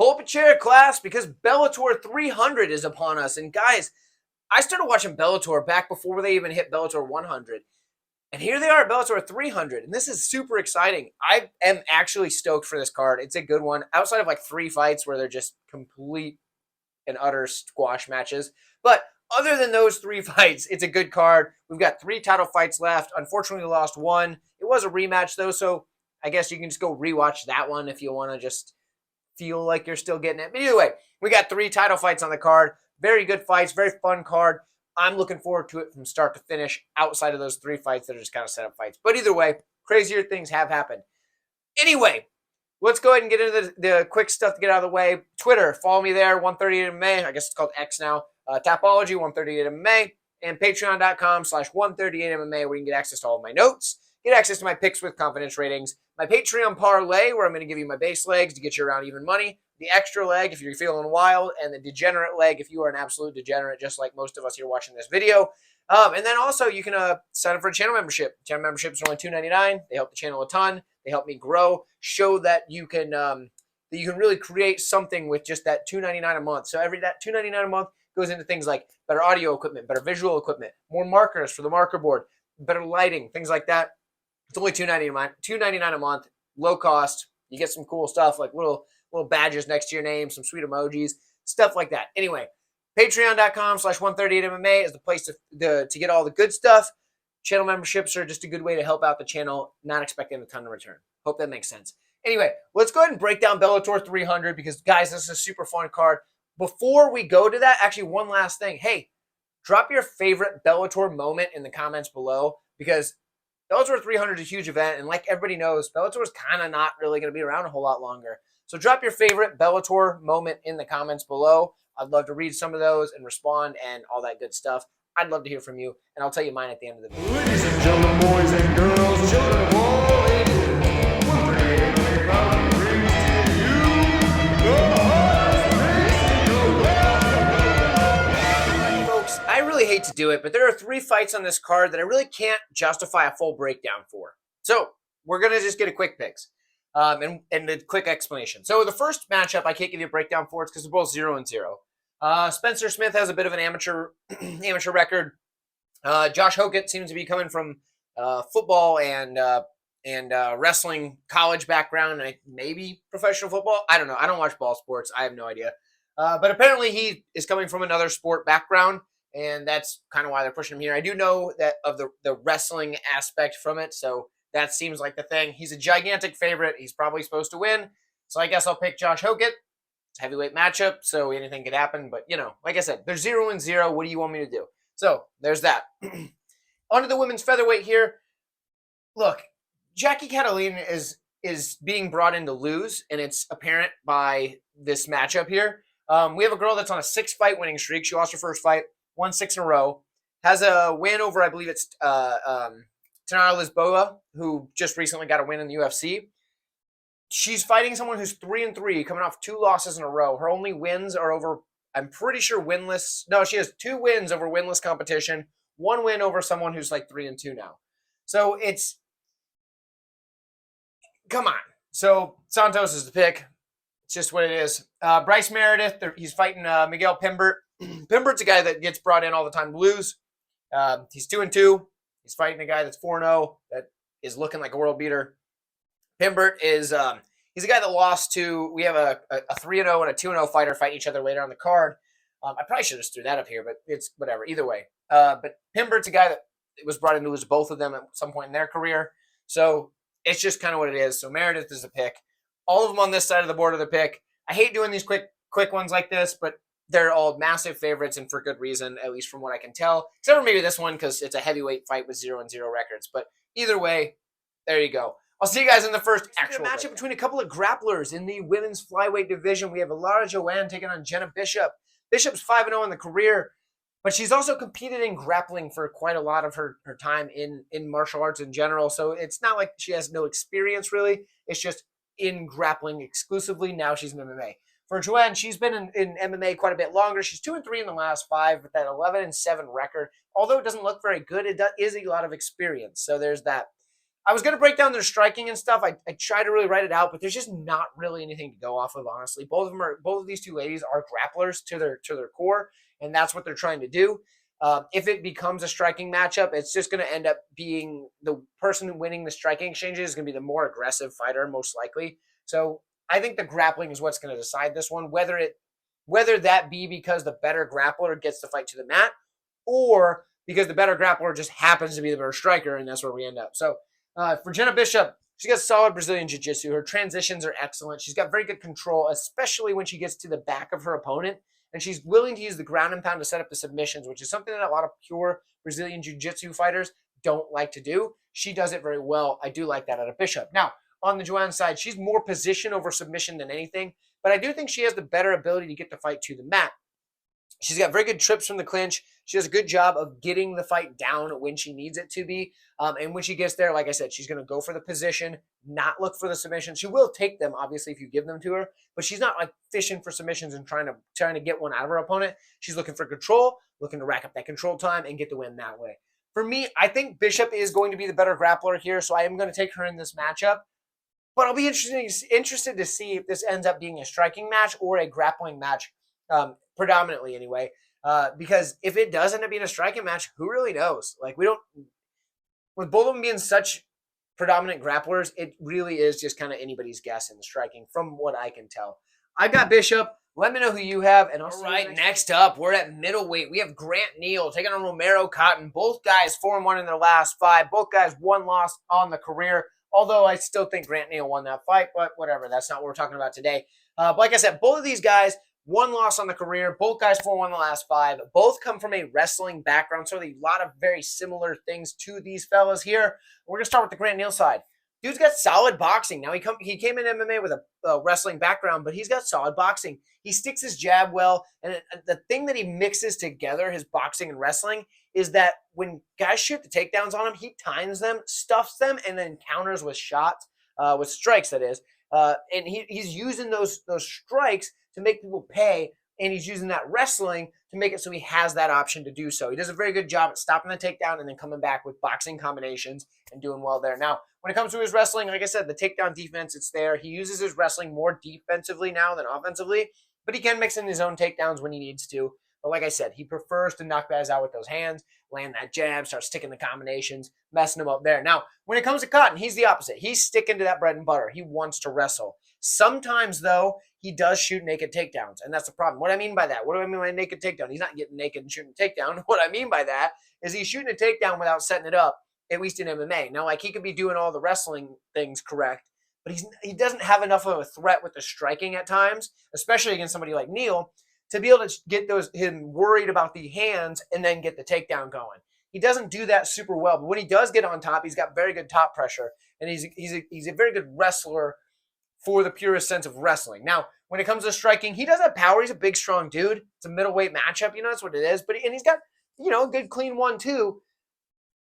Pull up a chair, class, because Bellator 300 is upon us. And guys, I started watching Bellator back before they even hit Bellator 100. And here they are at Bellator 300, and this is super exciting. I am actually stoked for this card. It's a good one. Outside of like 3 fights where they're just complete and utter squash matches. But other than those 3 fights, it's a good card. We've got 3 title fights left. Unfortunately, we lost 1. It was a rematch, though, so I guess you can just go rewatch that one if you want to just feel like you're still getting it. But either way, we got 3 title fights on the card. Very good fights, very fun card. I'm looking forward to it from start to finish outside of those 3 fights that are just kind of setup fights. But either way, crazier things have happened. Anyway, let's go ahead and get into the quick stuff to get out of the way. Twitter, follow me there, 138MMA. I guess it's called X now. Tapology, 138MMA. And patreon.com/138MMA, where you can get access to all of my notes, get access to my picks with confidence ratings, my Patreon parlay, where I'm going to give you my base legs to get you around even money, the extra leg if you're feeling wild, and the degenerate leg if you are an absolute degenerate, just like most of us here watching this video. And then also you can sign up for a channel membership. Channel memberships are only $2.99. They help the channel a ton. They help me grow, show that you can really create something with just that $2.99 a month. So that $2.99 a month goes into things like better audio equipment, better visual equipment, more markers for the marker board, better lighting, things like that. It's only $2.99 a month, low cost. You get some cool stuff like little badges next to your name, some sweet emojis, stuff like that. Anyway, patreon.com/138MMA is the place to get all the good stuff. Channel memberships are just a good way to help out the channel, not expecting a ton in return. Hope that makes sense. Anyway, let's go ahead and break down Bellator 300 because, guys, this is a super fun card. Before we go to that, actually, one last thing. Hey, drop your favorite Bellator moment in the comments below because Bellator 300 is a huge event, and like everybody knows, Bellator is kind of not really going to be around a whole lot longer. So drop your favorite Bellator moment in the comments below. I'd love to read some of those and respond and all that good stuff. I'd love to hear from you, and I'll tell you mine at the end of the video. Ladies and gentlemen, boys and girls, children of all ages, 138 proudly brings to you the hottest race in the world. Folks, I really hate to do it, but there are 3 fights on this card that I really can't justify a full breakdown for. So we're going to just get a quick picks and a quick explanation. So the first matchup, I can't give you a breakdown for it because they're both 0-0. Spencer Smith has a bit of an amateur record. Josh Hokett seems to be coming from football and wrestling college background and maybe professional football. I don't know. I don't watch ball sports. I have no idea. But apparently he is coming from another sport background, and that's kind of why they're pushing him here. I do know that of the wrestling aspect from it, so that seems like the thing. He's a gigantic favorite. He's probably supposed to win, so I guess I'll pick Josh Hokett. It's a heavyweight matchup, so anything could happen. But, like I said, they're 0-0. What do you want me to do? So there's that. On to the women's featherweight here. Look, Jackie Catalina is being brought in to lose, and it's apparent by this matchup here. We have a girl that's on a 6-fight winning streak. She lost her first fight, won 6 in a row. Has a win over, I believe it's Terrado Lisboa, who just recently got a win in the UFC. She's fighting someone who's 3-3, coming off 2 losses in a row. Her only wins are over, I'm pretty sure, winless. No, she has 2 wins over winless competition, 1 win over someone who's like 3-2 now. So it's, come on. So Santos is the pick. It's just what it is. Bryce Meredith, he's fighting Miguel Pimbert. Pimbert's a guy that gets brought in all the time to lose. He's 2-2. He's fighting a guy that's 4-0 that is looking like a world beater. Pimbert is he's a guy that lost to, we have a 3-0 and a 2-0 fighter fight each other later on the card. I probably should have just threw that up here, but it's whatever. Either way. But Pimbert's a guy that was brought in to lose both of them at some point in their career. So it's just kind of what it is. So Meredith is the pick. All of them on this side of the board are the pick. I hate doing these quick ones like this, but they're all massive favorites and for good reason, at least from what I can tell. Except for maybe this one because it's a heavyweight fight with 0-0 records. But either way, there you go. I'll see you guys in the first actual matchup between a couple of grapplers in the women's flyweight division. We have Joanne taking on Jenna Bishop. Bishop's 5-0 in the career, but she's also competed in grappling for quite a lot of her time in martial arts in general. So it's not like she has no experience, really. It's just in grappling exclusively. Now she's in MMA. For Joanne, she's been in MMA quite a bit longer. She's 2-3 in the last 5 with that 11-7 record. Although it doesn't look very good, it is a lot of experience. So there's that. I was going to break down their striking and stuff. I tried to really write it out, but there's just not really anything to go off of, honestly. Both of these two ladies are grapplers to their core, and that's what they're trying to do. If it becomes a striking matchup, it's just going to end up being the person winning the striking exchanges is going to be the more aggressive fighter, most likely. So I think the grappling is what's going to decide this one, whether that be because the better grappler gets the fight to the mat, or because the better grappler just happens to be the better striker, and that's where we end up. So for Jenna Bishop, she's got solid Brazilian Jiu-Jitsu. Her transitions are excellent. She's got very good control, especially when she gets to the back of her opponent. And she's willing to use the ground and pound to set up the submissions, which is something that a lot of pure Brazilian Jiu-Jitsu fighters don't like to do. She does it very well. I do like that out of Bishop. Now, on the Joanne side, she's more position over submission than anything, but I do think she has the better ability to get the fight to the mat. She's got very good trips from the clinch. She does a good job of getting the fight down when she needs it to be. And when she gets there, like I said, she's going to go for the position, not look for the submission. She will take them, obviously, if you give them to her, but she's not like fishing for submissions and trying to get one out of her opponent. She's looking for control, looking to rack up that control time and get the win that way. For me, I think Bishop is going to be the better grappler here, so I am going to take her in this matchup. But I'll be interested to see if this ends up being a striking match or a grappling match, predominantly anyway. Because if it does end up being a striking match, who really knows? Like, we don't, with both of them being such predominant grapplers, it really is just kind of anybody's guess in the striking from what I can tell. I've got Bishop. Let me know who you have. And all right, next up, we're at middleweight. We have Grant Neal taking on Romero Cotton. Both guys 4-1 in their last 5. Both guys 1 loss on the career. Although I still think Grant Neal won that fight, but whatever. That's not what we're talking about today. But like I said, both of these guys, 1 loss on the career. Both guys 4-1 in the last 5. Both come from a wrestling background, so a lot of very similar things to these fellas here. We're going to start with the Grant Neal side. Dude's got solid boxing. Now, he came in MMA with a wrestling background, but he's got solid boxing. He sticks his jab well, and the thing that he mixes together, his boxing and wrestling, is that when guys shoot the takedowns on him, he times them, stuffs them, and then counters with shots, with strikes, that is. And he's using those strikes to make people pay, and he's using that wrestling to make it so he has that option to do so. He does a very good job at stopping the takedown and then coming back with boxing combinations and doing well there. Now, when it comes to his wrestling, like I said, the takedown defense, it's there. He uses his wrestling more defensively now than offensively, but he can mix in his own takedowns when he needs to. But like I said, he prefers to knock guys out with those hands, land that jab, start sticking the combinations, messing them up there. Now, when it comes to Cotton, he's the opposite. He's sticking to that bread and butter. He wants to wrestle. Sometimes, though, he does shoot naked takedowns, and that's the problem. What I mean by that, what do I mean by naked takedown? He's not getting naked and shooting a takedown. What I mean by that is he's shooting a takedown without setting it up, at least in MMA. Now, like, he could be doing all the wrestling things correct, but he doesn't have enough of a threat with the striking at times, especially against somebody like Neal, to be able to get him worried about the hands and then get the takedown going. He doesn't do that super well, but when he does get on top, he's got very good top pressure, and he's a very good wrestler for the purest sense of wrestling. Now, when it comes to striking, he does have power. He's a big, strong dude. It's a middleweight matchup. That's what it is. But he's got, a good, clean 1-2.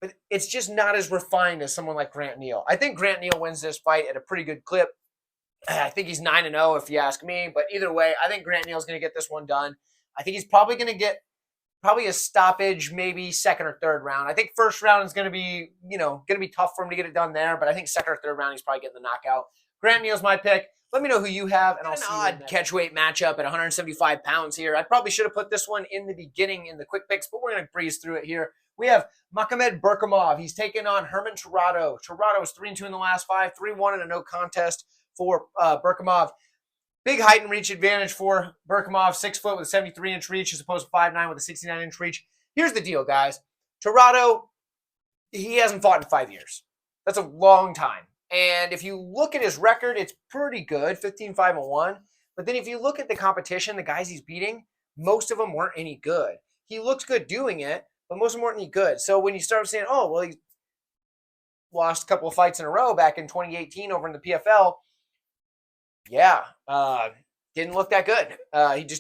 But it's just not as refined as someone like Grant Neal. I think Grant Neal wins this fight at a pretty good clip. I think he's 9-0 if you ask me. But either way, I think Grant Neal's going to get this one done. I think he's probably going to get a stoppage, maybe second or third round. I think first round is going to be, going to be tough for him to get it done there. But I think second or third round, he's probably getting the knockout. Grant Neal's my pick. Let me know who you have, and I'll see you. An odd catchweight matchup at 175 pounds here. I probably should have put this one in the beginning in the quick picks, but we're going to breeze through it here. We have Magomed Berkhamov. He's taking on Herman Terrado. Terrado is 3-2 in the last 5, 3-1 in a no contest for Berkhamov. Big height and reach advantage for Berkhamov, 6 foot with a 73-inch reach as opposed to 5'9 with a 69-inch reach. Here's the deal, guys. Terrado, he hasn't fought in 5 years. That's a long time. And if you look at his record, it's pretty good, 15-5-1. But then if you look at the competition, the guys he's beating, most of them weren't any good. He looks good doing it, but most of them weren't any good. So when you start saying, oh, well, he lost a couple of fights in a row back in 2018 over in the PFL, didn't look that good.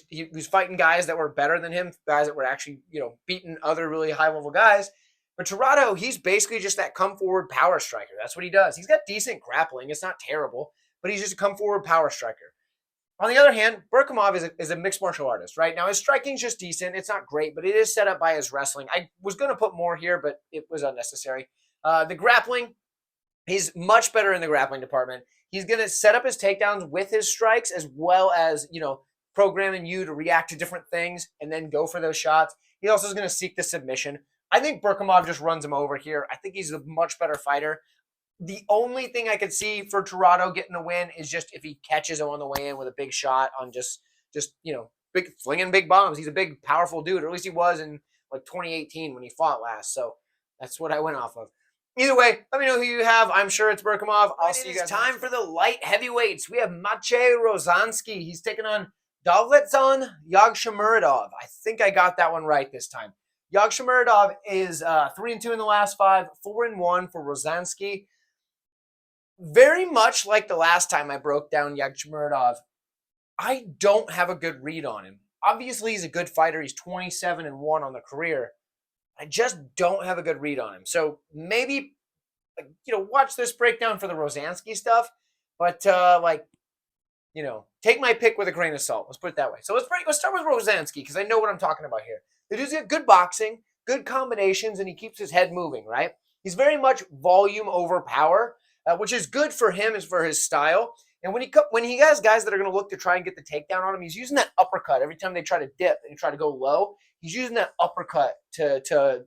He was fighting guys that were better than him, guys that were actually, beating other really high-level guys. But Terrado, he's basically just that come-forward power striker. That's what he does. He's got decent grappling. It's not terrible, but he's just a come-forward power striker. On the other hand, Berkhamov is a mixed martial artist, right? Now, his striking's just decent. It's not great, but it is set up by his wrestling. I was going to put more here, but it was unnecessary. The grappling, He's much better in the grappling department. He's going to set up his takedowns with his strikes as well as, programming you to react to different things and then go for those shots. He also is going to seek the submission. I think Berkhamov just runs him over here. I think he's a much better fighter. The only thing I could see for Terrado getting a win is just if he catches him on the way in with a big shot on just big flinging big bombs. He's a big, powerful dude, or at least he was in like 2018 when he fought last. So that's what I went off of. Either way, let me know who you have. I'm sure it's Berkhamov. I'll see you guys. Time for the light heavyweights. We have Maciej Rozanski. He's taking on Dovleton Yagshimuradov. I think I got that one right this time. Yagshimuradov is 3-2 in the last 5, 4-1 for Rozanski. Very much like the last time I broke down Yagshimuradov, I don't have a good read on him. Obviously, he's a good fighter. He's 27-1 on the career. I just don't have a good read on him. So maybe, watch this breakdown for the Rozanski stuff. But, take my pick with a grain of salt. Let's put it that way. So let's start with Rozanski because I know what I'm talking about here. The dude's got good boxing, good combinations, and he keeps his head moving, right? He's very much volume over power, which is good for him, is for his style. And when he has guys that are going to look to try and get the takedown on him, he's using that uppercut every time they try to dip and try to go low. He's using that uppercut to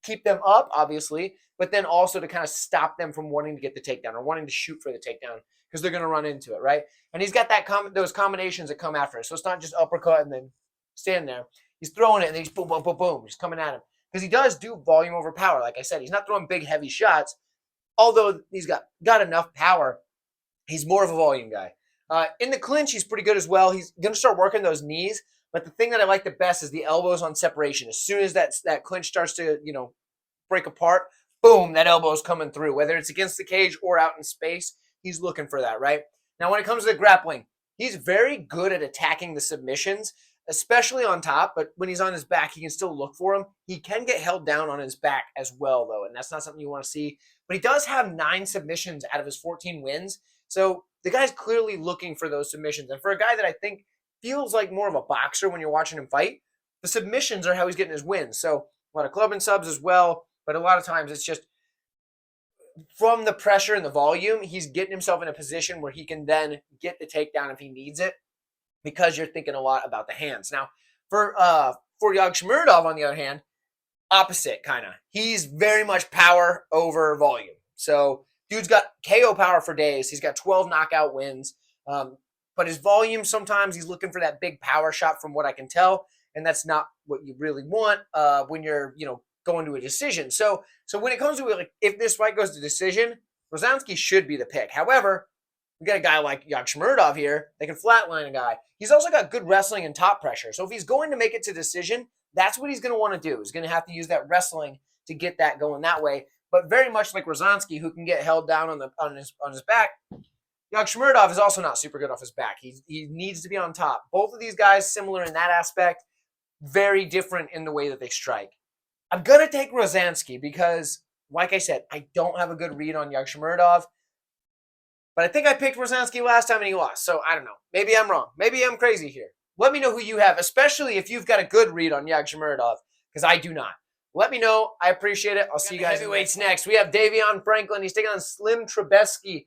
keep them up, obviously, but then also to kind of stop them from wanting to get the takedown or wanting to shoot for the takedown because they're going to run into it, right? And he's got those combinations that come after it. So it's not just uppercut and then stand there. He's throwing it and then he's boom, boom, boom, boom, just coming at him. Because he does do volume over power. Like I said, he's not throwing big, heavy shots. Although he's got enough power, he's more of a volume guy. In the clinch, he's pretty good as well. He's going to start working those knees. But the thing that I like the best is the elbows on separation. As soon as that clinch starts to, break apart, boom, that elbow's coming through. Whether it's against the cage or out in space, he's looking for that, right? Now, when it comes to the grappling, he's very good at attacking the submissions, especially on top. But when he's on his back, he can still look for him. He can get held down on his back as well, though, and that's not something you want to see. But he does have 9 submissions out of his 14 wins. So the guy's clearly looking for those submissions. And for a guy that I think feels like more of a boxer when you're watching him fight, the submissions are how he's getting his wins. So a lot of club and subs as well, but a lot of times it's just from the pressure and the volume, he's getting himself in a position where he can then get the takedown if he needs it because you're thinking a lot about the hands. Now, for Yagshimuradov, on the other hand, opposite kind of. He's very much power over volume. So dude's got KO power for days. He's got 12 knockout wins. But his volume, sometimes he's looking for that big power shot from what I can tell. And that's not what you really want when you're, going to a decision. So when it comes to if this fight goes to decision, Rozanski should be the pick. However, we got a guy like Yagshimuradov here that can flatline a guy. He's also got good wrestling and top pressure. So if he's going to make it to decision, that's what he's going to want to do. He's going to have to use that wrestling to get that going that way. But very much like Rozanski, who can get held down on his back, Yagshimuradov is also not super good off his back. He needs to be on top. Both of these guys similar in that aspect, very different in the way that they strike. I'm going to take Rozanski because, like I said, I don't have a good read on Yagshimuradov. But I think I picked Rozanski last time and he lost. So I don't know. Maybe I'm wrong. Maybe I'm crazy here. Let me know who you have, especially if you've got a good read on Yagshimuradov, because I do not. Let me know. I appreciate it. I'll see you guys heavyweights next. We have Davion Franklin. He's taking on Slim Trabelsi.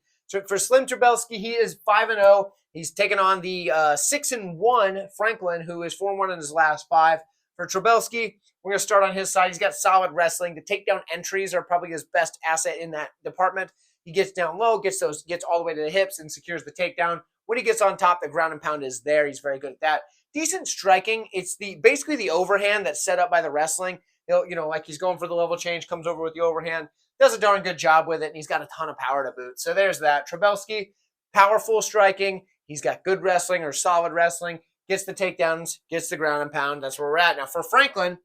For Slim Trabelsi, he is 5-0. He's taking on the 6-1 Franklin, who is 4-1 in his last 5. For Trabelsi, we're going to start on his side. He's got solid wrestling. The takedown entries are probably his best asset in that department. He gets down low, gets all the way to the hips, and secures the takedown. When he gets on top, the ground and pound is there. He's very good at that. Decent striking. It's basically the overhand that's set up by the wrestling. Like he's going for the level change, comes over with the overhand, does a darn good job with it, and he's got a ton of power to boot. So there's that. Trabelsi, powerful striking. He's got good wrestling or solid wrestling. Gets the takedowns, gets the ground and pound. That's where we're at. Now for Franklin,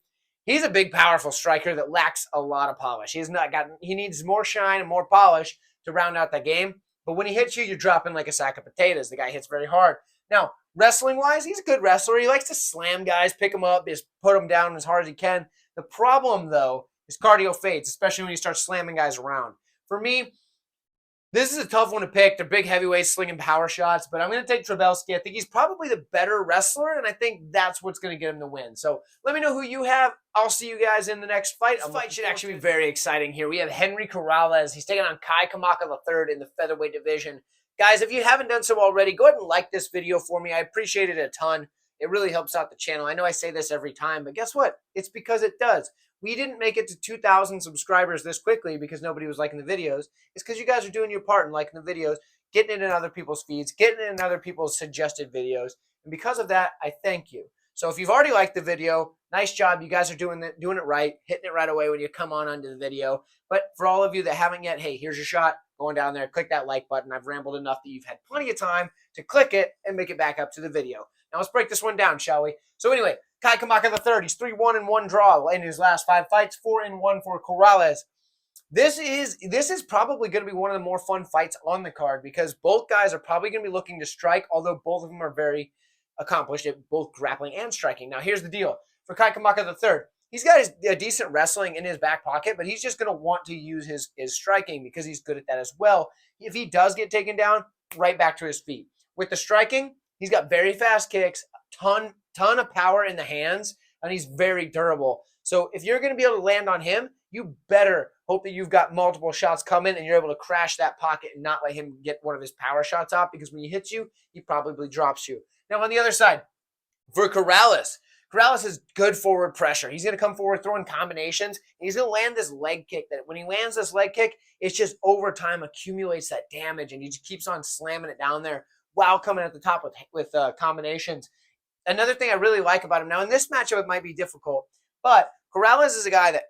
he's a big, powerful striker that lacks a lot of polish. He needs more shine and more polish to round out that game. But when he hits you, you're dropping like a sack of potatoes. The guy hits very hard. Now, wrestling-wise, he's a good wrestler. He likes to slam guys, pick them up, just put them down as hard as he can. The problem, though, is cardio fades, especially when he starts slamming guys around. For me, This is a tough one to pick. They're big heavyweights slinging power shots, but I'm going to take Trabelsi. I think he's probably the better wrestler, and I think that's what's going to get him the win. So let me know who you have. I'll see you guys in the next fight. This fight should actually be very exciting here. We have Henry Corrales. He's taking on Kamaka III in the featherweight division. Guys, if you haven't done so already, go ahead and like this video for me. I appreciate it a ton. It really helps out the channel. I know I say this every time, but guess what? It's because it does. We didn't make it to 2,000 subscribers this quickly because nobody was liking the videos. It's because you guys are doing your part in liking the videos, getting it in other people's feeds, getting it in other people's suggested videos. And because of that, I thank you. So if you've already liked the video, nice job. You guys are doing it right, hitting it right away when you come on onto the video. But for all of you that haven't yet, hey, here's your shot. Going down there, click that like button. I've rambled enough that you've had plenty of time to click it and make it back up to the video. Now let's break this one down, shall we? So anyway, Kamaka III, he's 3-1 in 1 draw in his last 5 fights, 4-1 for Corrales. This is probably going to be one of the more fun fights on the card because both guys are probably going to be looking to strike, although both of them are very accomplished at both grappling and striking. Now here's the deal. For Kamaka III, he's got a decent wrestling in his back pocket, but he's just going to want to use his striking because he's good at that as well. If he does get taken down, right back to his feet. With the striking, he's got very fast kicks, ton of power in the hands, and he's very durable. So if you're going to be able to land on him, you better hope that you've got multiple shots coming and you're able to crash that pocket and not let him get one of his power shots off because when he hits you, he probably drops you. Now on the other side, for Corrales has good forward pressure. He's going to come forward throwing combinations. And he's going to land this leg kick that when he lands this leg kick, it's just over time accumulates that damage and he just keeps on slamming it down there while coming at the top with combinations. Another thing I really like about him, now in this matchup it might be difficult, but Corrales is a guy that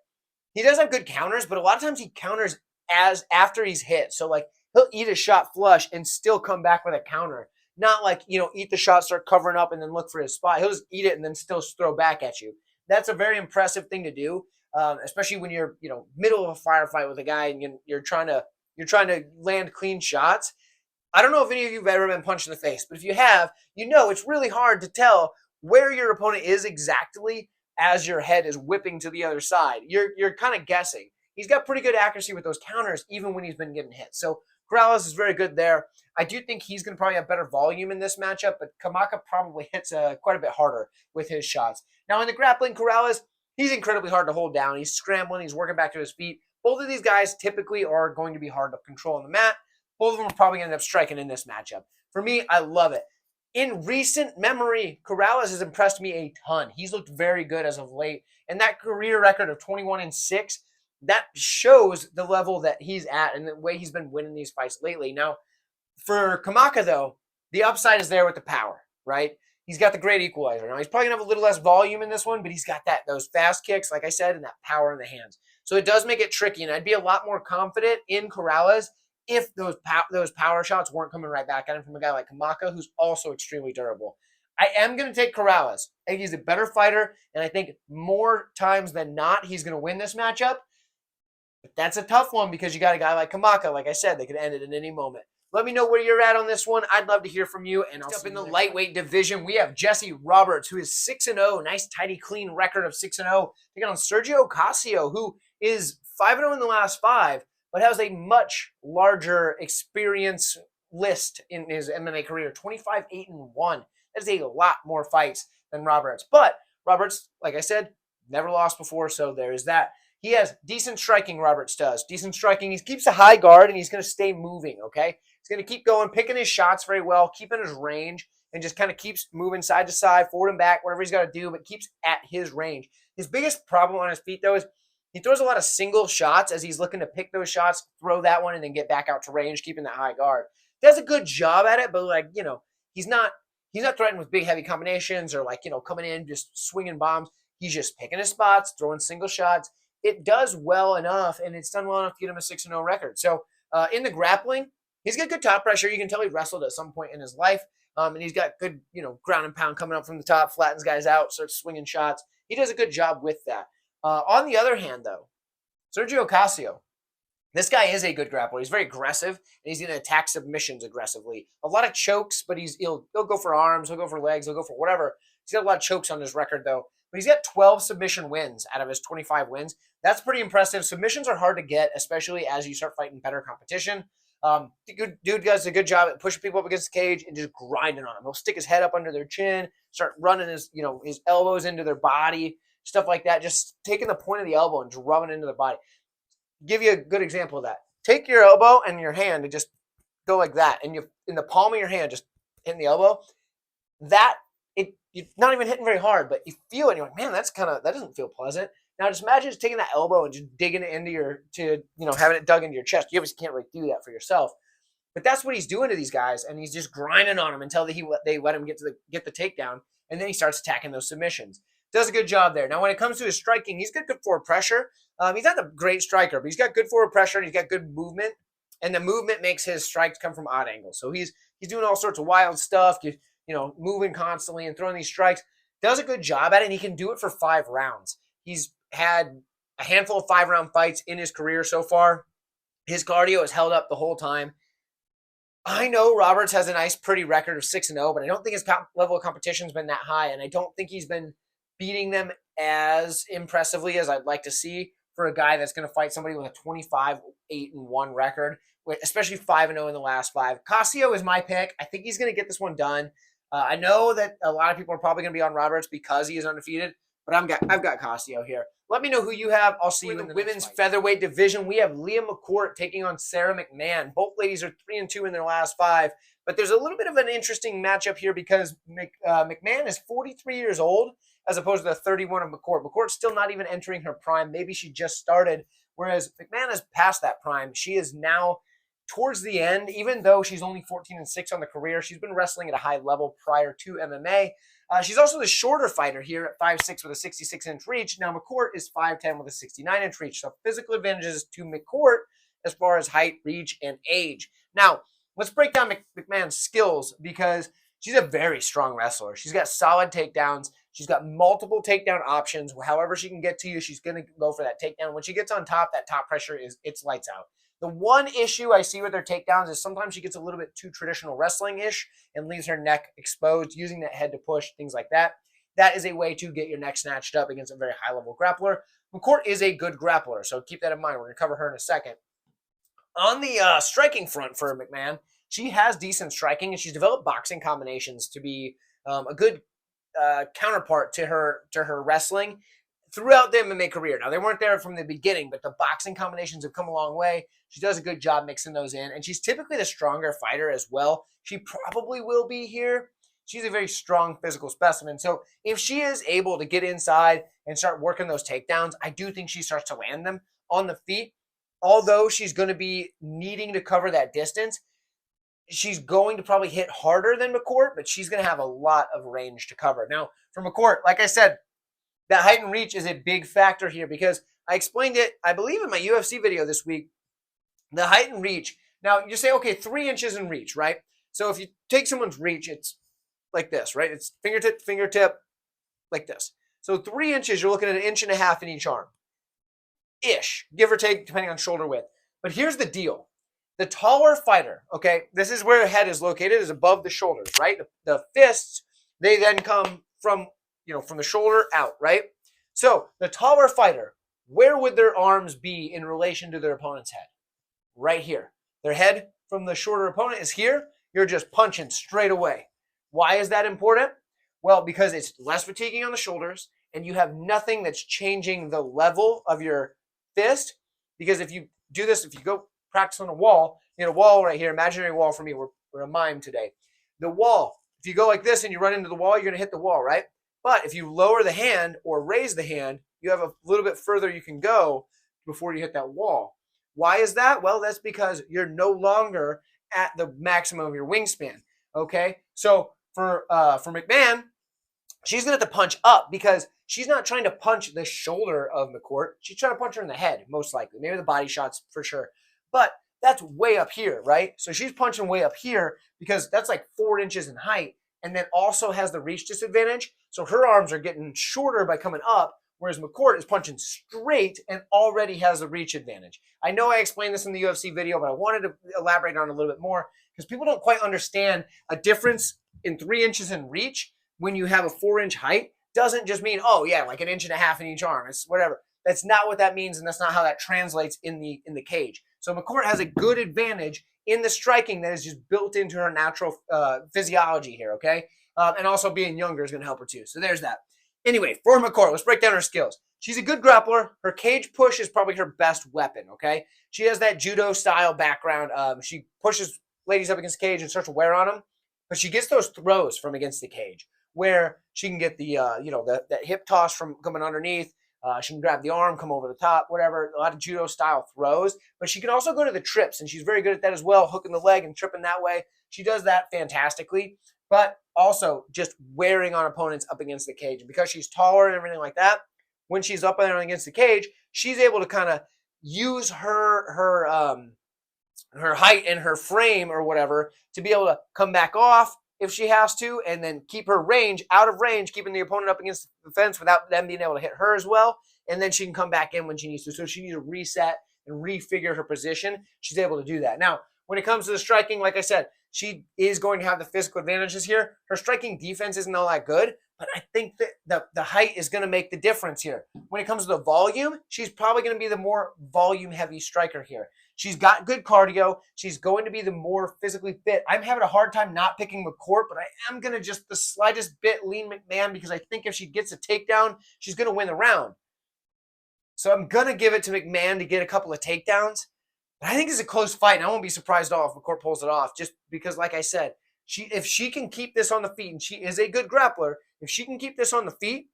he does have good counters, but a lot of times he counters as after he's hit. So like he'll eat a shot flush and still come back with a counter. Not like, eat the shot, start covering up, and then look for his spot. He'll just eat it and then still throw back at you. That's a very impressive thing to do, especially when you're, middle of a firefight with a guy and you're trying to land clean shots. I don't know if any of you have ever been punched in the face, but if you have, it's really hard to tell where your opponent is exactly as your head is whipping to the other side. You're kind of guessing. He's got pretty good accuracy with those counters, even when he's been getting hit. So Corrales is very good there. I do think he's going to probably have better volume in this matchup, but Kamaka probably hits quite a bit harder with his shots. Now in the grappling, Corrales, he's incredibly hard to hold down. He's scrambling. He's working back to his feet. Both of these guys typically are going to be hard to control on the mat. Both of them are probably going to end up striking in this matchup. For me, I love it. In recent memory, Corrales has impressed me a ton. He's looked very good as of late. And that career record of 21-6, that shows the level that he's at and the way he's been winning these fights lately. Now, for Kamaka, though, the upside is there with the power, right? He's got the great equalizer. Now, he's probably going to have a little less volume in this one, but he's got those fast kicks, like I said, and that power in the hands. So it does make it tricky, and I'd be a lot more confident in Corrales if those power shots weren't coming right back at him from a guy like Kamaka, who's also extremely durable. I am going to take Corrales. I think he's a better fighter, and I think more times than not, he's going to win this matchup. But that's a tough one because you got a guy like Kamaka. Like I said, they could end it in any moment. Let me know where you're at on this one. I'd love to hear from you. And up in the lightweight division, we have Jesse Roberts, who is 6-0. Nice, tidy, clean record of 6-0. Taking on Sergio Cossio, who is 5-0 in the last 5, but has a much larger experience list in his MMA career. 25-8-1. That is a lot more fights than Roberts. But Roberts, like I said, never lost before, so there is that. He has decent striking, Roberts does. Decent striking. He keeps a high guard, and he's going to stay moving, okay? He's going to keep going, picking his shots very well, keeping his range, and just kind of keeps moving side to side, forward and back, whatever he's got to do, but keeps at his range. His biggest problem on his feet, though, is he throws a lot of single shots as he's looking to pick those shots, throw that one, and then get back out to range, keeping that high guard. He does a good job at it, but, he's not threatened with big, heavy combinations or, coming in, just swinging bombs. He's just picking his spots, throwing single shots. It does well enough, and it's done well enough to get him a 6-0 record. So in the grappling, he's got good top pressure. You can tell he wrestled at some point in his life, and he's got good, ground and pound coming up from the top, flattens guys out, starts swinging shots. He does a good job with that. On the other hand, though, Sergio Cossio, this guy is a good grappler. He's very aggressive, and he's going to attack submissions aggressively. A lot of chokes, but he'll go for arms, he'll go for legs, he'll go for whatever. He's got a lot of chokes on his record, though. But he's got 12 submission wins out of his 25 wins. That's pretty impressive. Submissions are hard to get, especially as you start fighting better competition. The dude does a good job at pushing people up against the cage and just grinding on them. He'll stick his head up under their chin, start running his elbows into their body, stuff like that. Just taking the point of the elbow and just rubbing it into their body. Give you a good example of that. Take your elbow and your hand and just go like that, and you in the palm of your hand, just hitting the elbow. You're not even hitting very hard, but you feel it. And you're like, man, that doesn't feel pleasant. Now just imagine just taking that elbow and just digging it into having it dug into your chest. You obviously can't really do that for yourself, but that's what he's doing to these guys, and he's just grinding on them until they let him get the takedown, and then he starts attacking those submissions. Does a good job there. Now when it comes to his striking, he's got good forward pressure. He's not a great striker, but he's got good forward pressure and he's got good movement, and the movement makes his strikes come from odd angles. So he's doing all sorts of wild stuff. Moving constantly and throwing these strikes. Does a good job at it, and he can do it for 5 rounds. He's had a handful of 5-round fights in his career so far. His cardio has held up the whole time. I know Roberts has a nice, pretty record of 6-0, but I don't think his level of competition has been that high, and I don't think he's been beating them as impressively as I'd like to see for a guy that's going to fight somebody with a 25-8-1 record, especially 5-0 in the last 5. Cossio is my pick. I think he's going to get this one done. I know that a lot of people are probably going to be on Roberts because he is undefeated, but I've got Cossio here. Let me know who you have. I'll see you in the women's featherweight division. We have Leah McCourt taking on Sarah McMann. Both ladies are 3-2 in their last 5, but there's a little bit of an interesting matchup here because McMann is 43 years old as opposed to the 31 of McCourt. McCourt's still not even entering her prime. Maybe she just started, whereas McMann is past that prime. She is now towards the end, even though she's only 14-6 on the career. She's been wrestling at a high level prior to MMA. She's also the shorter fighter here at 5'6" with a 66-inch reach. Now, McCourt is 5'10" with a 69-inch reach. So physical advantages to McCourt as far as height, reach, and age. Now, let's break down McMahon's skills because she's a very strong wrestler. She's got solid takedowns. She's got multiple takedown options. However she can get to you, she's going to go for that takedown. When she gets on top, that top pressure it's lights out. The one issue I see with her takedowns is sometimes she gets a little bit too traditional wrestling-ish and leaves her neck exposed, using that head to push, things like that. That is a way to get your neck snatched up against a very high-level grappler. McCourt is a good grappler, so keep that in mind. We're going to cover her in a second. On the striking front for McMann, she has decent striking, and she's developed boxing combinations to be a good counterpart to her wrestling throughout the MMA career. Now, they weren't there from the beginning, but the boxing combinations have come a long way. She does a good job mixing those in, and she's typically the stronger fighter as well. She probably will be here. She's a very strong physical specimen. So if she is able to get inside and start working those takedowns, I do think she starts to land them on the feet. Although she's going to be needing to cover that distance, she's going to probably hit harder than McCourt, but she's going to have a lot of range to cover. Now, for McCourt, like I said, that height and reach is a big factor here because I explained it, I believe, in my UFC video this week. The height and reach. Now, you say, okay, 3 inches in reach, right? So if you take someone's reach, it's like this, right? It's fingertip to fingertip, like this. So 3 inches, you're looking at 1.5 inches in each arm. Ish, give or take, depending on shoulder width. But here's the deal. The taller fighter, okay, this is where the head is located, is above the shoulders, right? The fists, they then come from the shoulder out, right? So the taller fighter, where would their arms be in relation to their opponent's head? Right here. Their head from the shorter opponent is here. You're just punching straight away. Why is that important? Well, because it's less fatiguing on the shoulders, and you have nothing that's changing the level of your fist. Because if you do this, if you go practice on a wall, a wall right here, imaginary wall for me, we're a mime today. The wall, if you go like this and you run into the wall, you're going to hit the wall, right? But if you lower the hand or raise the hand, you have a little bit further you can go before you hit that wall. Why is that? Well, that's because you're no longer at the maximum of your wingspan, okay? So for McMann, she's going to have to punch up because she's not trying to punch the shoulder of McCourt. She's trying to punch her in the head, most likely. Maybe the body shots for sure. But that's way up here, right? So she's punching way up here because that's like 4 inches in height and then also has the reach disadvantage. So her arms are getting shorter by coming up, whereas McCourt is punching straight and already has the reach advantage. I know I explained this in the UFC video, but I wanted to elaborate on it a little bit more because people don't quite understand a difference in 3 inches in reach when you have a 4-inch height doesn't just mean, oh yeah, like 1.5 inches in each arm. It's whatever. That's not what that means, and that's not how that translates in the cage. So McCourt has a good advantage in the striking that is just built into her natural physiology here, okay? And also being younger is going to help her too. So there's that. Anyway, for McCourt, let's break down her skills. She's a good grappler. Her cage push is probably her best weapon, okay? She has that judo-style background. She pushes ladies up against the cage and starts to wear on them, but she gets those throws from against the cage where she can get the, that hip toss from coming underneath. She can grab the arm, come over the top, whatever, a lot of judo-style throws. But she can also go to the trips, and she's very good at that as well, hooking the leg and tripping that way. She does that fantastically, but also just wearing on opponents up against the cage. And because she's taller and everything like that, when she's up there against the cage, she's able to kind of use her height and her frame or whatever to be able to come back off if she has to, and then keep her range out of range, keeping the opponent up against the fence without them being able to hit her as well. And then she can come back in when she needs to. So if she needs to reset and refigure her position, she's able to do that. Now, when it comes to the striking, like I said, she is going to have the physical advantages here. Her striking defense isn't all that good, but I think that the height is going to make the difference here. When it comes to the volume, she's probably going to be the more volume-heavy striker here. She's got good cardio. She's going to be the more physically fit. I'm having a hard time not picking McCourt, but I am going to just the slightest bit lean McMann because I think if she gets a takedown, she's going to win the round. So I'm going to give it to McMann to get a couple of takedowns. But I think it's a close fight, and I won't be surprised at all if McCourt pulls it off, just because, like I said, if she can keep this on the feet, and she is a good grappler, if she can keep this on the feet,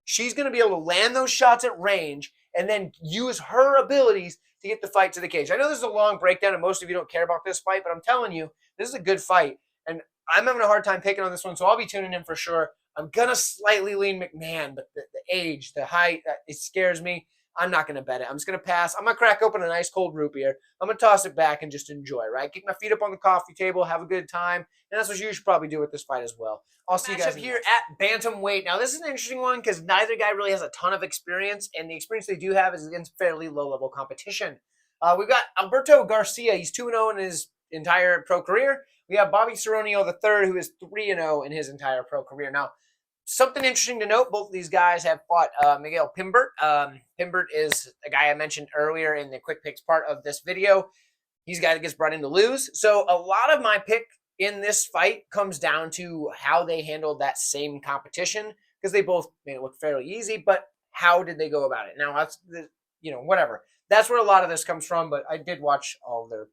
she's going to be able to land those shots at range and then use her abilities to get the fight to the cage. I know this is a long breakdown, and most of you don't care about this fight, but I'm telling you, this is a good fight, and I'm having a hard time picking on this one, so I'll be tuning in for sure. I'm going to slightly lean McMann, but the age, the height, it scares me. I'm not going to bet it. I'm just going to pass. I'm going to crack open a nice cold root beer. I'm going to toss it back and just enjoy, right? Kick my feet up on the coffee table, have a good time. And that's what you should probably do with this fight as well. I'll see you guys here at bantamweight. Now, this is an interesting one because neither guy really has a ton of experience, and the experience they do have is against fairly low-level competition. We've got Alberto Garcia. He's 2-0 in his entire pro career. We have Bobby Seronio III, who is 3-0 in his entire pro career. Now, something interesting to note, both of these guys have fought Miguel Pimbert. Pimbert is a guy I mentioned earlier in the quick picks part of this video. He's a guy that gets brought in to lose. So a lot of my pick in this fight comes down to how they handled that same competition, because they both made it look fairly easy, but how did they go about it? Now, that's whatever. That's where a lot of this comes from, but I did watch all their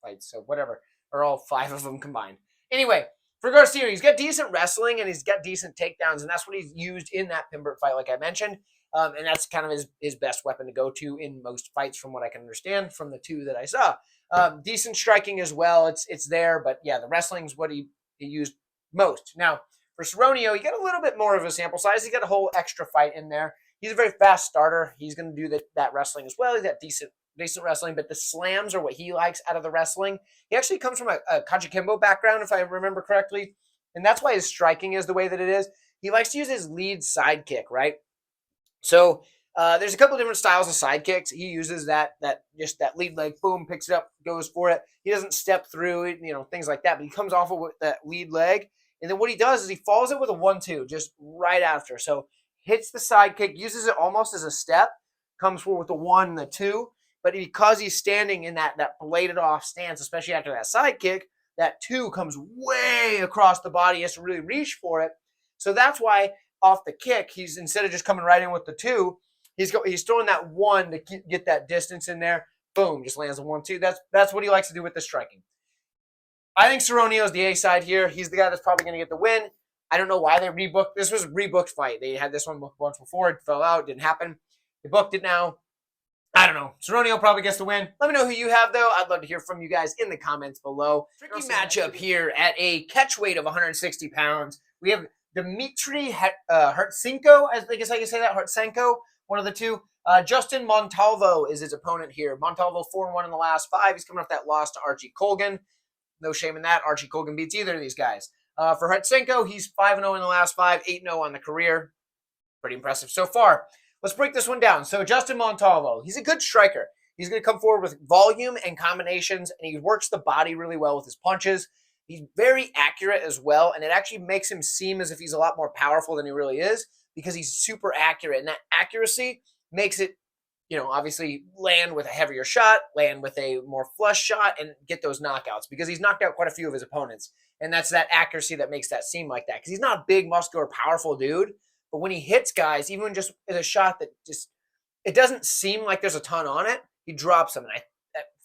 fights, so whatever, or all 5 of them combined. Anyway, for Garcia, he's got decent wrestling and he's got decent takedowns, and that's what he's used in that Pimbert fight, like I mentioned. And that's kind of his best weapon to go to in most fights, from what I can understand from the 2 that I saw. Decent striking as well. It's there, but yeah, the wrestling is what he used most. Now, for Seronio, he got a little bit more of a sample size. He got a whole extra fight in there. He's a very fast starter. He's going to do that wrestling as well. He's got decent wrestling, but the slams are what he likes out of the wrestling. He actually comes from a Kachikembo background, if I remember correctly, and that's why his striking is the way that it is. He likes to use his lead side kick, right? So there's a couple of different styles of side kicks. He uses that lead leg, boom, picks it up, goes for it. He doesn't step through it, things like that, but he comes off of that lead leg, and then what he does is he follows it with a 1-2 just right after. So hits the side kick, uses it almost as a step, comes forward with the 1 and the 2. But because he's standing in that bladed off stance, especially after that side kick, that 2 comes way across the body. He has to really reach for it. So that's why off the kick, he's, instead of just coming right in with the 2, he's throwing that 1 to get that distance in there. Boom, just lands a 1-2. That's what he likes to do with the striking. I think Seronio is the A side here. He's the guy that's probably going to get the win. I don't know why they rebooked. This was a rebooked fight. They had this one once before. It fell out. Didn't happen. They booked it now. I don't know. Seronio probably gets the win. Let me know who you have, though. I'd love to hear from you guys in the comments below. Tricky matchup here at a catch weight of 160 pounds. We have Dmitry Hrytsenko, I guess I can say that, Hrytsenko, one of the 2. Justin Montalvo is his opponent here. Montalvo 4-1 in the last 5. He's coming off that loss to Archie Colgan. No shame in that. Archie Colgan beats either of these guys. For Hrytsenko, he's 5-0 in the last 5, 8-0 on the career. Pretty impressive so far. Let's break this one down. So Justin Montalvo, he's a good striker. He's going to come forward with volume and combinations, and he works the body really well with his punches. He's very accurate as well, and it actually makes him seem as if he's a lot more powerful than he really is, because he's super accurate, and that accuracy makes it obviously land with a heavier shot, land with a more flush shot, and get those knockouts because he's knocked out quite a few of his opponents. And that's that accuracy that makes that seem like that because he's not a big, muscular, powerful dude. But when he hits guys, even just with a shot that just, it doesn't seem like there's a ton on it, he drops them. And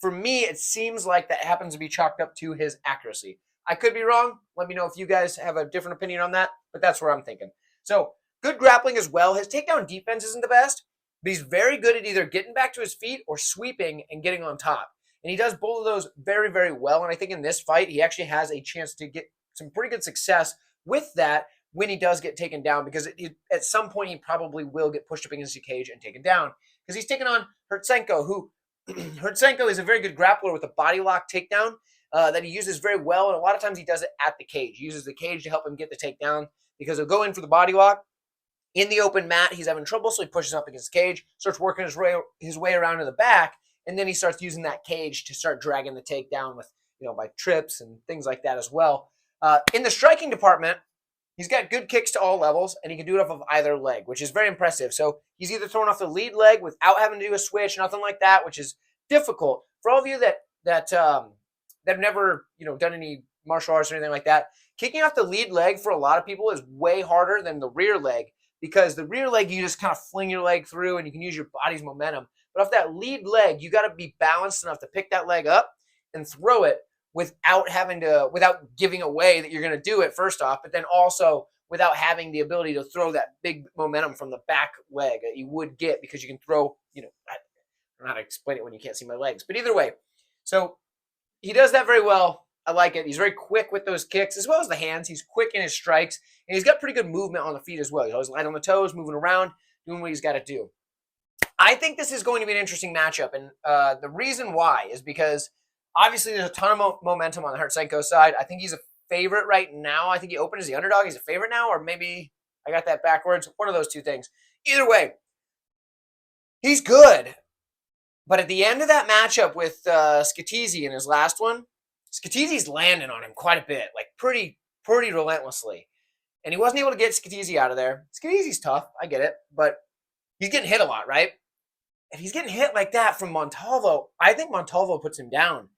for me, it seems like that happens to be chalked up to his accuracy. I could be wrong. Let me know if you guys have a different opinion on that, but that's where I'm thinking. So good grappling as well. His takedown defense isn't the best, but he's very good at either getting back to his feet or sweeping and getting on top. And he does both of those very, very well. And I think in this fight, he actually has a chance to get some pretty good success with that when he does get taken down, because at some point he probably will get pushed up against the cage and taken down because he's taking on Hrytsenko, who Hrytsenko is a very good grappler with a body lock takedown that he uses very well. And a lot of times he does it at the cage. He uses the cage to help him get the takedown because he'll go in for the body lock. In the open mat, he's having trouble, so he pushes up against the cage, starts working his way around to the back, and then he starts using that cage to start dragging the takedown with, by trips and things like that as well. In the striking department, he's got good kicks to all levels, and he can do it off of either leg, which is very impressive. So he's either throwing off the lead leg without having to do a switch, nothing like that, which is difficult. For all of you that have never, done any martial arts or anything like that, kicking off the lead leg for a lot of people is way harder than the rear leg, because the rear leg, you just kind of fling your leg through and you can use your body's momentum. But off that lead leg, you got to be balanced enough to pick that leg up and throw it without giving away that you're going to do it, first off, but then also without having the ability to throw that big momentum from the back leg that you would get, because you can throw, I don't know how to explain it when you can't see my legs, but either way. So he does that very well. I like it. He's very quick with those kicks as well as the hands. He's quick in his strikes, and he's got pretty good movement on the feet as well. He's always light on the toes, moving around, doing what he's got to do. I think this is going to be an interesting matchup, and the reason why is because obviously there's a ton of momentum on the Hrytsenko side. I think he's a favorite right now. I think he opened as the underdog. He's a favorite now, or maybe I got that backwards. One of those two things. Either way, he's good. But at the end of that matchup with Scatizzi in his last one, Scatizzi's landing on him quite a bit, like pretty relentlessly. And he wasn't able to get Scatizzi out of there. Scatizzi's tough, I get it, but he's getting hit a lot, right? If he's getting hit like that from Montalvo, I think Montalvo puts him down.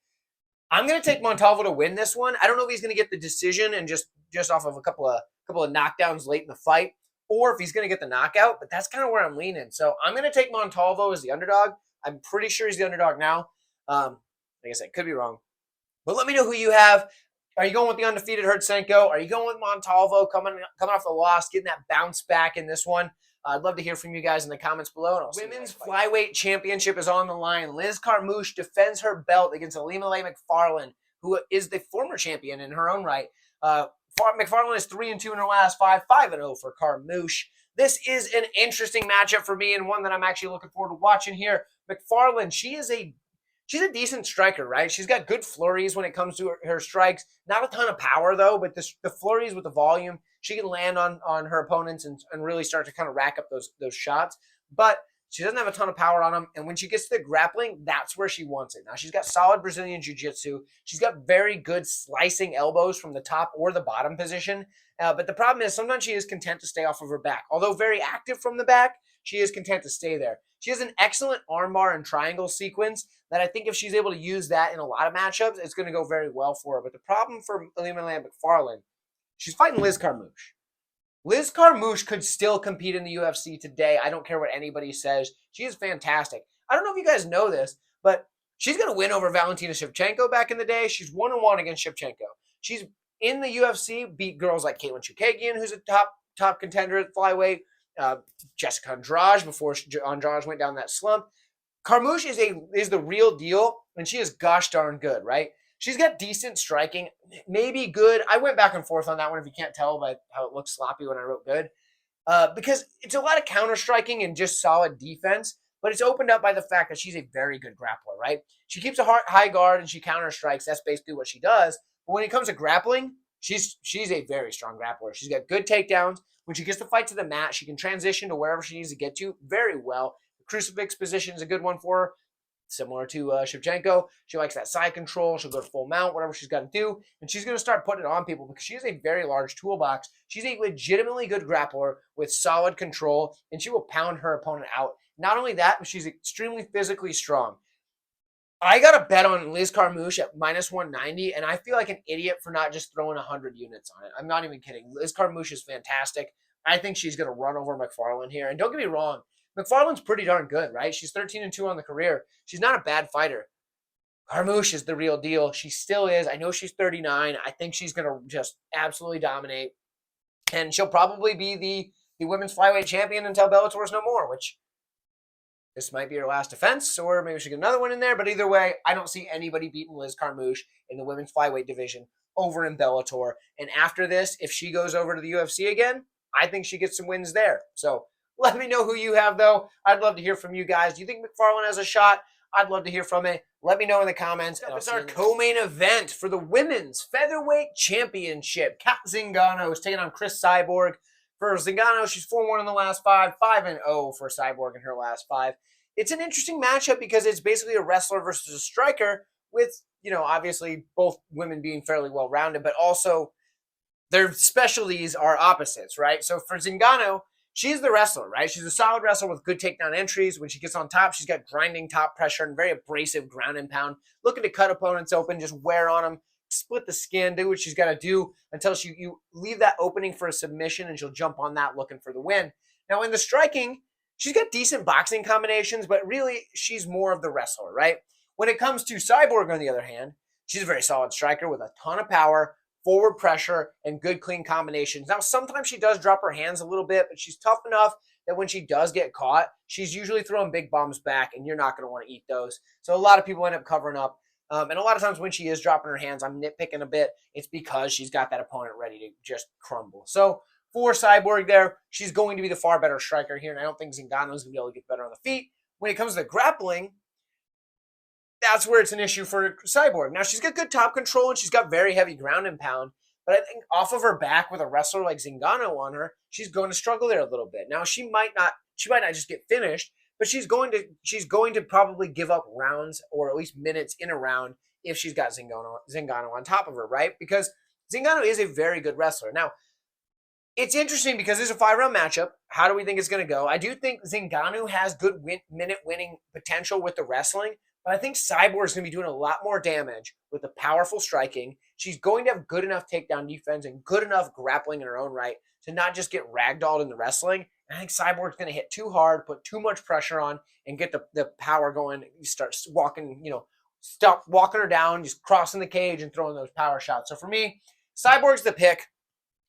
I'm going to take Montalvo to win this one. I don't know if he's going to get the decision and just off of a couple of knockdowns late in the fight, or if he's going to get the knockout, but that's kind of where I'm leaning. So I'm going to take Montalvo as the underdog. I'm pretty sure he's the underdog now. Like I said, could be wrong. But let me know who you have. Are you going with the undefeated Hrytsenko? Are you going with Montalvo coming off the loss, getting that bounce back in this one? I'd love to hear from you guys in the comments below. Women's flyweight championship is on the line. Liz Carmouche defends her belt against Ilima-Lei Macfarlane, who is the former champion in her own right. Macfarlane is 3-2 in her last 5, 5-0 for Carmouche. This is an interesting matchup for me, and one that I'm actually looking forward to watching here. Macfarlane, she's a decent striker, right? She's got good flurries when it comes to her strikes. Not a ton of power, though, but the flurries with the volume, she can land on her opponents and really start to kind of rack up those shots. But she doesn't have a ton of power on them, and when she gets to the grappling, that's where she wants it. Now, she's got solid Brazilian jiu-jitsu. She's got very good slicing elbows from the top or the bottom position. But the problem is sometimes she is content to stay off of her back. Although very active from the back, she is content to stay there. She has an excellent armbar and triangle sequence that I think if she's able to use that in a lot of matchups, it's going to go very well for her. But the problem for Ilima-Lei Macfarlane, she's fighting Liz Carmouche. Liz Carmouche could still compete in the UFC today. I don't care what anybody says. She is fantastic. I don't know if you guys know this, but she's going to win over Valentina Shevchenko back in the day. She's 1-1 against Shevchenko. She's in the UFC, beat girls like Caitlin Chukagian, who's a top contender at flyweight, Jessica Andrade before Andrade went down that slump. Carmouche is the real deal, and she is gosh darn good, right? She's got decent striking, maybe good. I went back and forth on that one, if you can't tell by how it looks sloppy when I wrote good. Because it's a lot of counter striking and just solid defense, but it's opened up by the fact that she's a very good grappler, right? She keeps a high guard and she counter strikes. That's basically what she does. But when it comes to grappling, she's a very strong grappler. She's got good takedowns. When she gets the fight to the mat, she can transition to wherever she needs to get to very well. The crucifix position is a good one for her. Similar to Shevchenko, she likes that side control. She'll go to full mount, whatever she's got to do. And she's going to start putting it on people because she has a very large toolbox. She's a legitimately good grappler with solid control, and she will pound her opponent out Not only that, but she's extremely physically strong. I got a bet on Liz Carmouche at minus 190, and I feel like an idiot for not just throwing 100 units on it. I'm not even kidding. Liz Carmouche is fantastic. I think she's going to run over Macfarlane here. And don't get me wrong, Macfarlane's pretty darn good, right? She's 13-2 on the career. She's not a bad fighter. Carmouche is the real deal. She still is. I know she's 39. I think she's going to just absolutely dominate. And she'll probably be the women's flyweight champion until Bellator's no more, which this might be her last defense, or maybe she get another one in there. But either way, I don't see anybody beating Liz Carmouche in the women's flyweight division over in Bellator. And after this, if she goes over to the UFC again, I think she gets some wins there. So let me know who you have, though. I'd love to hear from you guys. Do you think Macfarlane has a shot? I'd love to hear from it. Let me know in the comments. And it's our co-main event for the women's featherweight championship. Kat Zingano is taking on Chris Cyborg. For Zingano, she's 4-1 in the last 5, 5-0 for Cyborg in her last 5. It's an interesting matchup because it's basically a wrestler versus a striker with, obviously both women being fairly well-rounded, but also their specialties are opposites, right? So for Zingano, she's the wrestler, right? She's a solid wrestler with good takedown entries. When she gets on top, she's got grinding top pressure and very abrasive ground and pound, looking to cut opponents open, just wear on them, split the skin, do what she's got to do until you leave that opening for a submission, and she'll jump on that looking for the win. Now, in the striking, she's got decent boxing combinations, but really, she's more of the wrestler, right? When it comes to Cyborg, on the other hand, she's a very solid striker with a ton of power, forward pressure, and good clean combinations. Now, sometimes she does drop her hands a little bit, but she's tough enough that when she does get caught, she's usually throwing big bombs back, and you're not going to want to eat those. So a lot of people end up covering up. And a lot of times when she is dropping her hands, I'm nitpicking a bit. It's because she's got that opponent ready to just crumble. So for Cyborg there, she's going to be the far better striker here, and I don't think Zingano is going to be able to get better on the feet. When it comes to grappling, that's where it's an issue for Cyborg. Now, she's got good top control, and she's got very heavy ground and pound, but I think off of her back with a wrestler like Zingano on her, she's going to struggle there a little bit. Now, she might not just get finished, but she's going to probably give up rounds or at least minutes in a round if she's got Zingano on top of her, right? Because Zingano is a very good wrestler. Now, it's interesting because it's a 5-round matchup. How do we think it's going to go? I do think Zingano has good minute winning potential with the wrestling, but I think Cyborg is going to be doing a lot more damage with the powerful striking. She's going to have good enough takedown defense and good enough grappling in her own right to not just get ragdolled in the wrestling. I think Cyborg's going to hit too hard, put too much pressure on, and get the power going. You start walking, stop walking her down, just crossing the cage and throwing those power shots. So for me, Cyborg's the pick.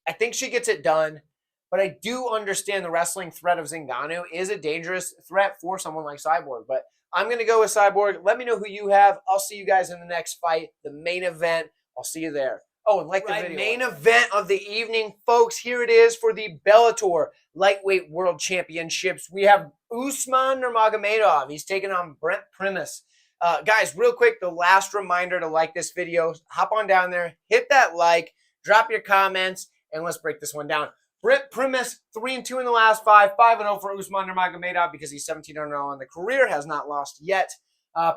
I think she gets it done, but I do understand the wrestling threat of Zingano is a dangerous threat for someone like Cyborg. But I'm going to go with Cyborg. Let me know who you have. I'll see you guys in the next fight, the main event. I'll see you there. Oh, and like the video. Main event of the evening, folks. Here it is for the Bellator Lightweight World Championships. We have Usman Nurmagomedov. He's taking on Primus. Guys, real quick, the last reminder to like this video. Hop on down there, hit that like, drop your comments, and let's break this one down. Primus, 3-2 in the last 5, 5-0 for Usman Nurmagomedov because he's 17-0 in the career, has not lost yet.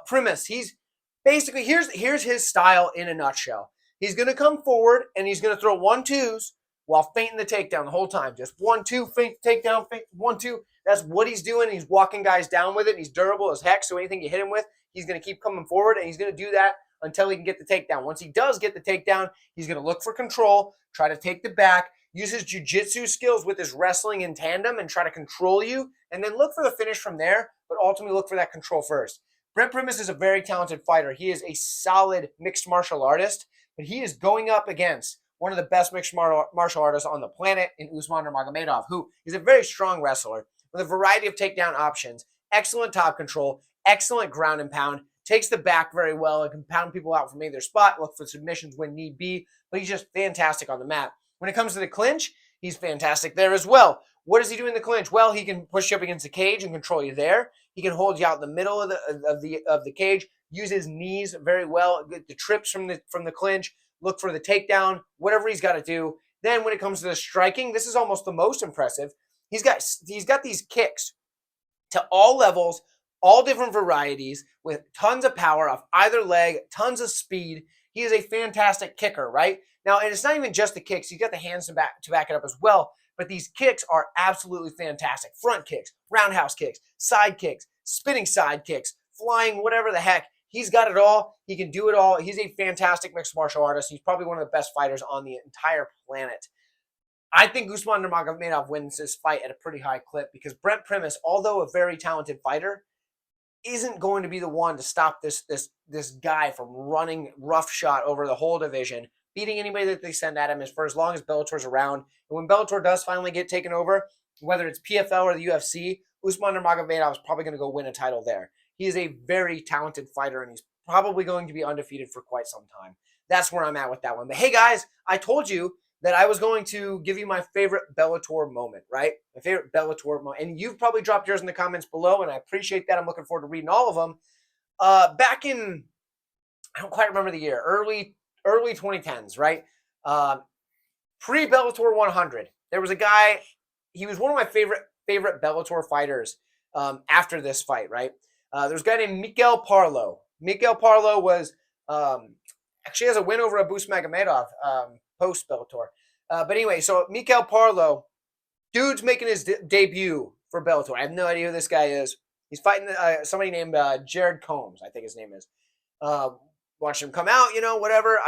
Primus, he's basically, here's his style in a nutshell. He's going to come forward, and he's going to throw 1-2s while feinting the takedown the whole time. Just 1-2, feint, takedown, feint, 1-2. That's what he's doing. He's walking guys down with it. He's durable as heck, so anything you hit him with, he's going to keep coming forward, and he's going to do that until he can get the takedown. Once he does get the takedown, he's going to look for control, try to take the back, use his jiu-jitsu skills with his wrestling in tandem and try to control you, and then look for the finish from there, but ultimately look for that control first. Primus is a very talented fighter. He is a solid mixed martial artist, but he is going up against one of the best mixed martial artists on the planet in Usman Nurmagomedov, who is a very strong wrestler with a variety of takedown options, excellent top control, excellent ground and pound, takes the back very well and can pound people out from either spot, look for submissions when need be, but he's just fantastic on the mat. When it comes to the clinch, he's fantastic there as well. What does he do in the clinch? Well, he can push you up against the cage and control you there. He can hold you out in the middle of the cage, use his knees very well, get the trips from the clinch, look for the takedown, whatever he's got to do. Then when it comes to the striking, this is almost the most impressive. He's got these kicks to all levels, all different varieties, with tons of power off either leg, tons of speed. He is a fantastic kicker, right? Now, and it's not even just the kicks. He's got the hands to back it up as well. but these kicks are absolutely fantastic. Front kicks, roundhouse kicks, side kicks, spinning side kicks, flying, whatever the heck. He's got it all. He can do it all. He's a fantastic mixed martial artist. He's probably one of the best fighters on the entire planet. I think Usman Nurmagomedov wins this fight at a pretty high clip because Brent Primus, although a very talented fighter, isn't going to be the one to stop this guy from running roughshod over the whole division, beating anybody that they send at him for as long as Bellator's around. And when Bellator does finally get taken over, whether it's PFL or the UFC, Usman Nurmagomedov is probably going to go win a title there. He is a very talented fighter, and he's probably going to be undefeated for quite some time. That's where I'm at with that one. But hey, guys, I told you that I was going to give you my favorite Bellator moment, right? My favorite Bellator moment. And you've probably dropped yours in the comments below, and I appreciate that. I'm looking forward to reading all of them. Back in, I don't quite remember the year, early 2010s, right? Pre-Bellator 100, there was a guy, he was one of my favorite Bellator fighters after this fight, right? There was a guy named Miguel Parlo. Miguel Parlo was, actually has a win over Abus Magomedov post-Bellator. But anyway, so Miguel Parlo, dude's making his debut for Bellator. I have no idea who this guy is. He's fighting somebody named Jared Combs, I think his name is. Watching him come out, whatever.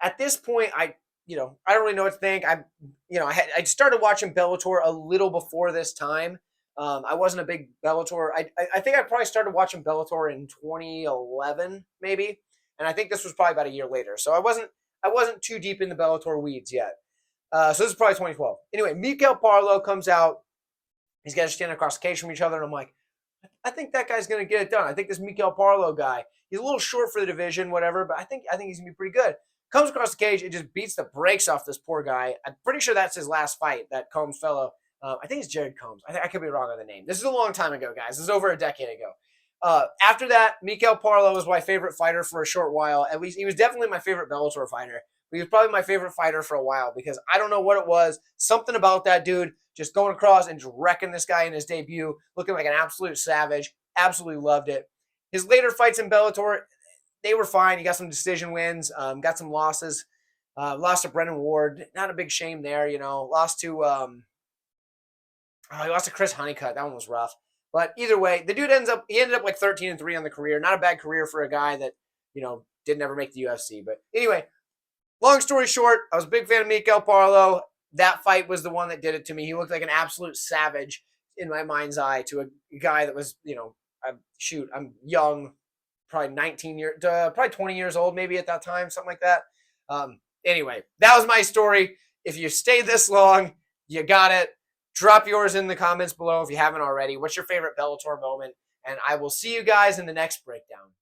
At this point, I don't really know what to think. I started watching Bellator a little before this time. I wasn't a big Bellator. I think I probably started watching Bellator in 2011, maybe. And I think this was probably about a year later. So I wasn't too deep in the Bellator weeds yet. So this is probably 2012. Anyway, Miguel Parlo comes out. These guys are standing across the cage from each other, and I'm like, I think that guy's going to get it done. I think this Miguel Parlo guy, he's a little short for the division, whatever, but I think he's going to be pretty good. Comes across the cage and just beats the brakes off this poor guy. I'm pretty sure that's his last fight, that Combs fellow. I think it's Jared Combs. I could be wrong on the name. This is a long time ago, guys. This is over a decade ago. After that, Miguel Parlo was my favorite fighter for a short while. At least he was definitely my favorite Bellator fighter. But he was probably my favorite fighter for a while because I don't know what it was. Something about that dude just going across and just wrecking this guy in his debut, looking like an absolute savage. Absolutely loved it. His later fights in Bellator, they were fine. He got some decision wins, got some losses. Lost to Brennan Ward. Not a big shame there, Lost to he lost to Chris Honeycutt. That one was rough. But either way, the dude ended up like 13-3 on the career. Not a bad career for a guy that, didn't ever make the UFC. But anyway, long story short, I was a big fan of Miguel Parlo. That fight was the one that did it to me. He looked like an absolute savage in my mind's eye to a guy that was, I'm young, probably 20 years old maybe at that time, something like that. Anyway, that was my story. If you stayed this long, you got it. Drop yours in the comments below if you haven't already. What's your favorite Bellator moment? And I will see you guys in the next breakdown.